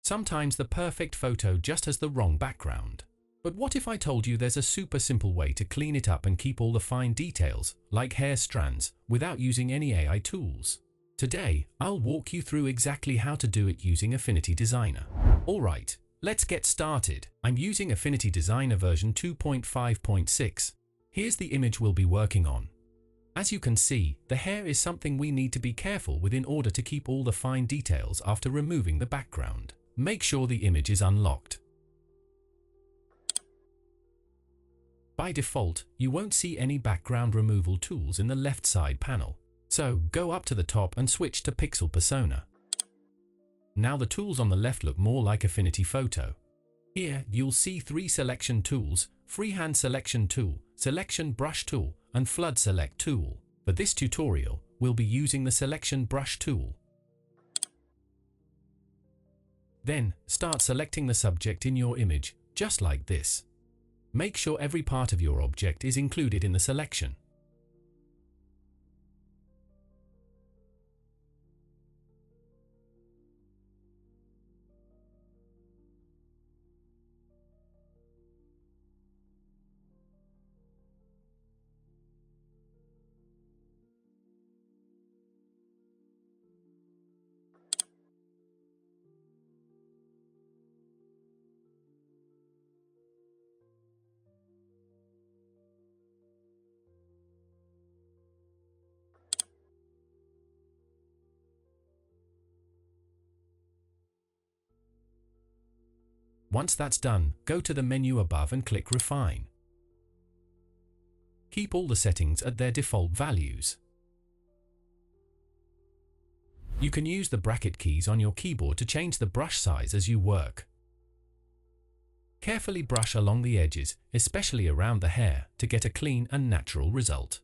Sometimes the perfect photo just has the wrong background. But what if I told you there's a super simple way to clean it up and keep all the fine details, like hair strands, without using any AI tools? Today, I'll walk you through exactly how to do it using Affinity Designer. Alright, let's get started. I'm using Affinity Designer version 2.5.6. Here's the image we'll be working on. As you can see, the hair is something we need to be careful with in order to keep all the fine details after removing the background. Make sure the image is unlocked. By default, you won't see any background removal tools in the left side panel. So, go up to the top and switch to Pixel Persona. Now the tools on the left look more like Affinity Photo. Here, you'll see 3 selection tools: Freehand Selection Tool, Selection Brush Tool, and Flood Select Tool. For this tutorial, we'll be using the Selection Brush Tool. Then, start selecting the subject in your image, just like this. Make sure every part of your object is included in the selection. Once that's done, go to the menu above and click Refine. Keep all the settings at their default values. You can use the bracket keys on your keyboard to change the brush size as you work. Carefully brush along the edges, especially around the hair, to get a clean and natural result.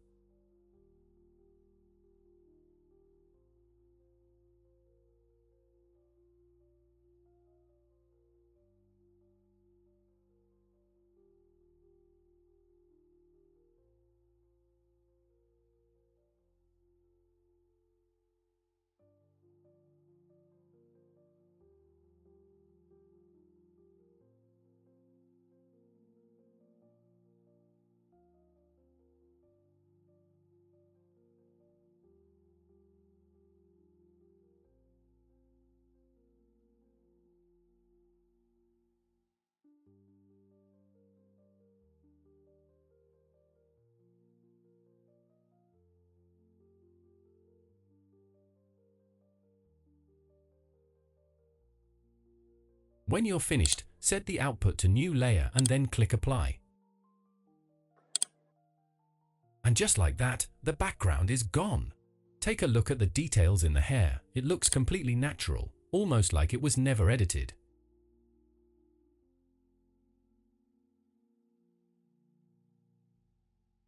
When you're finished, set the output to New Layer and then click Apply. And just like that, the background is gone. Take a look at the details in the hair. It looks completely natural, almost like it was never edited.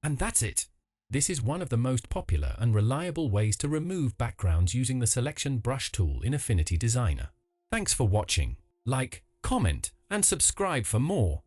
And that's it. This is one of the most popular and reliable ways to remove backgrounds using the Selection Brush tool in Affinity Designer. Thanks for watching. Like, comment, and subscribe for more.